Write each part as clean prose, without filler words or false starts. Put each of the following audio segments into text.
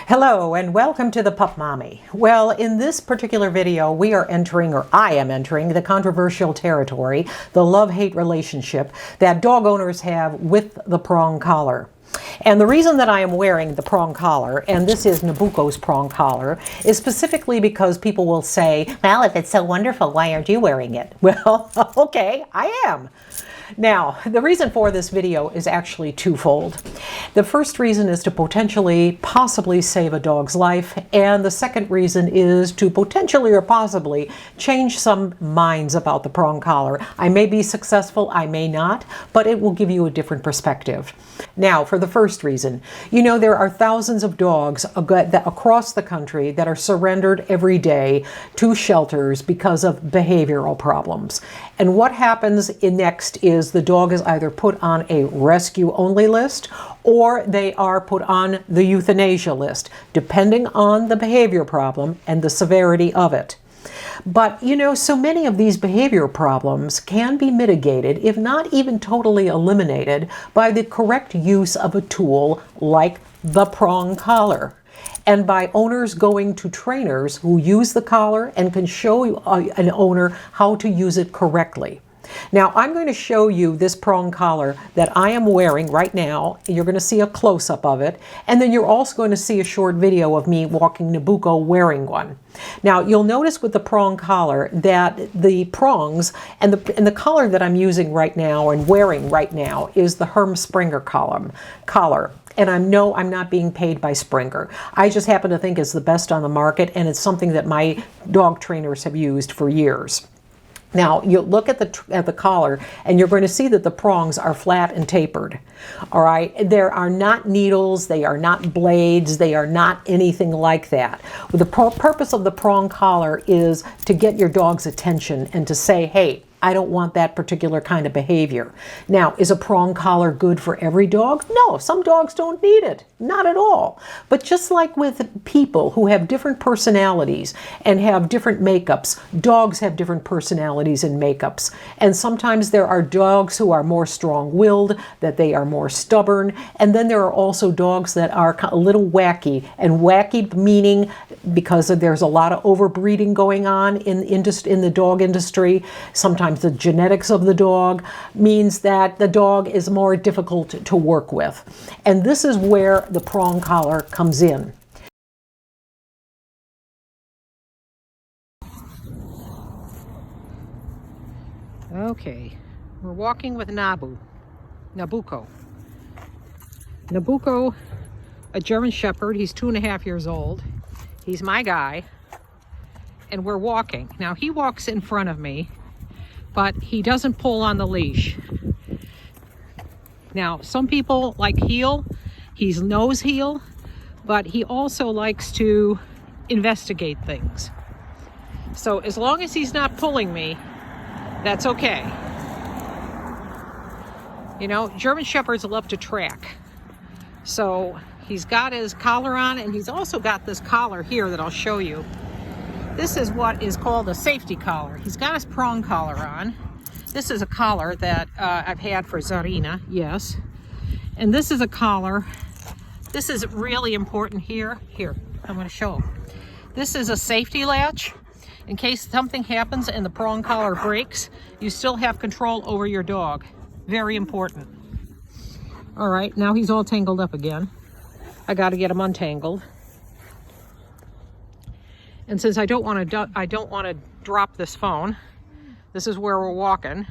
Hello and welcome to the Pup Mommy. Well, in this particular video, we are entering, or I am entering, the controversial territory, the love-hate relationship that dog owners have with the prong collar. And the reason that I am wearing the prong collar, and this is Nabuco's prong collar, is specifically because people will say, well, if it's so wonderful, why aren't you wearing it? Well, okay, I am. Now, the reason for this video is actually twofold. The first reason is to possibly save a dog's life, and the second reason is to potentially or possibly change some minds about the prong collar. I may be successful, I may not, but it will give you a different perspective. Now, for the first reason, you know there are thousands of dogs across the country that are surrendered every day to shelters because of behavioral problems. And what happens next is the dog is either put on a rescue-only list or they are put on the euthanasia list, depending on the behavior problem and the severity of it. But, you know, so many of these behavior problems can be mitigated, if not even totally eliminated, by the correct use of a tool like the prong collar. And by owners going to trainers who use the collar and can show an owner how to use it correctly. Now, I'm going to show you this prong collar that I am wearing right now. You're going to see a close-up of it, and then you're also going to see a short video of me walking Nabucco wearing one. Now, you'll notice with the prong collar that the prongs and the collar that I'm using right now and wearing right now is the Herm Sprenger collar. And I know I'm not being paid by Sprenger. I just happen to think it's the best on the market, and it's something that my dog trainers have used for years. Now, you look at the collar, and you're going to see that the prongs are flat and tapered. All right? There are not needles, they are not blades, they are not anything like that. Well, the purpose of the prong collar is to get your dog's attention and to say, hey, I don't want that particular kind of behavior. Now, is a prong collar good for every dog? No, some dogs don't need it. Not at all. But just like with people who have different personalities and have different makeups, dogs have different personalities and makeups. And sometimes there are dogs who are more strong-willed, that they are more stubborn, and then there are also dogs that are a little wacky. And wacky meaning because there's a lot of overbreeding going on in the dog industry. Sometimes the genetics of the dog means that the dog is more difficult to work with. And this is where the prong collar comes in. Okay, we're walking with Nabucco. Nabucco, a German Shepherd. He's 2.5 years old. He's my guy. And we're walking. Now, he walks in front of me, but he doesn't pull on the leash. Now, some people like heel. He's nose heel, but he also likes to investigate things. So as long as he's not pulling me, that's okay. You know, German Shepherds love to track. So he's got his collar on, and he's also got this collar here that I'll show you. This is what is called a safety collar. He's got his prong collar on. This is a collar that I've had for Zarina, yes. And this is a collar. This is really important here. Here, I'm going to show him. This is a safety latch. In case something happens and the prong collar breaks, you still have control over your dog. Very important. All right, now he's all tangled up again. I got to get him untangled. And since I don't want to drop this phone, this is where we're walking.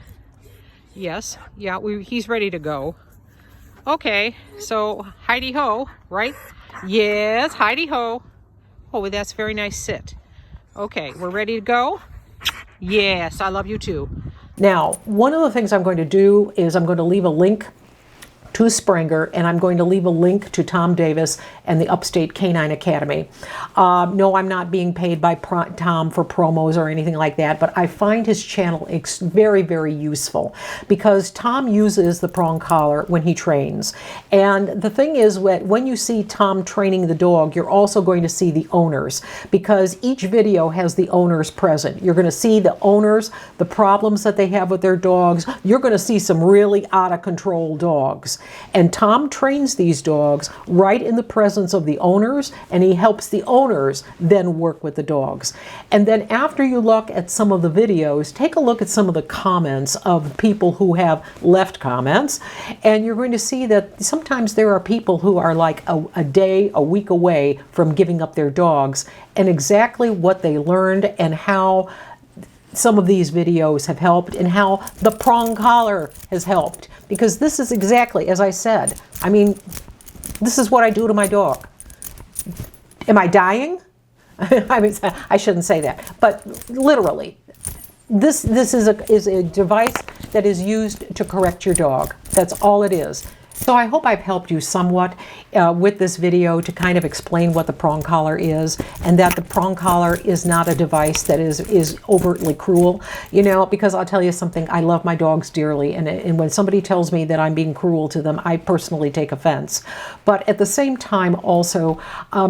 Yes, yeah, he's ready to go. Okay, so Heidi-ho, right? Yes, Heidi-ho. Oh, that's a very nice sit. Okay, we're ready to go? Yes, I love you too. Now, one of the things I'm going to do is I'm going to leave a link to Sprenger, and I'm going to leave a link to Tom Davis and the Upstate Canine Academy. No, I'm not being paid by Tom for promos or anything like that, but I find his channel very, very useful because Tom uses the prong collar when he trains. And the thing is, when you see Tom training the dog, you're also going to see the owners because each video has the owners present. You're going to see the owners, the problems that they have with their dogs. You're going to see some really out of control dogs. And Tom trains these dogs right in the presence of the owners, and he helps the owners then work with the dogs. And then after you look at some of the videos, take a look at some of the comments of people who have left comments, and you're going to see that sometimes there are people who are like a day, a week away from giving up their dogs, and exactly what they learned and how some of these videos have helped and how the prong collar has helped. Because this is exactly, as I said, I mean, this is what I do to my dog. Am I dying? I mean, I shouldn't say that, but literally, this is a device that is used to correct your dog. That's all it is. So I hope I've helped you somewhat with this video to kind of explain what the prong collar is, and that the prong collar is not a device that is overtly cruel. You know, because I'll tell you something, I love my dogs dearly, and when somebody tells me that I'm being cruel to them, I personally take offense. But at the same time also,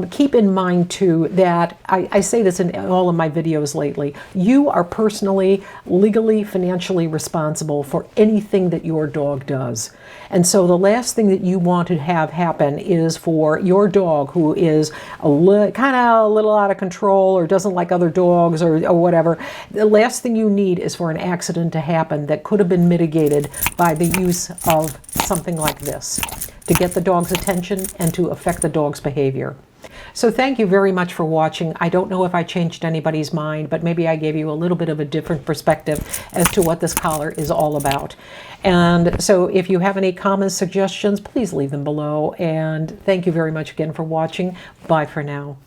keep in mind too that I say this in all of my videos lately, you are personally, legally, financially responsible for anything that your dog does. And so the last thing that you want to have happen is for your dog who is kind of a little out of control or doesn't like other dogs or whatever, the last thing you need is for an accident to happen that could have been mitigated by the use of something like this to get the dog's attention and to affect the dog's behavior. So thank you very much for watching. I don't know if I changed anybody's mind, but maybe I gave you a little bit of a different perspective as to what this collar is all about. And so if you have any comments, suggestions, please leave them below. And thank you very much again for watching. Bye for now.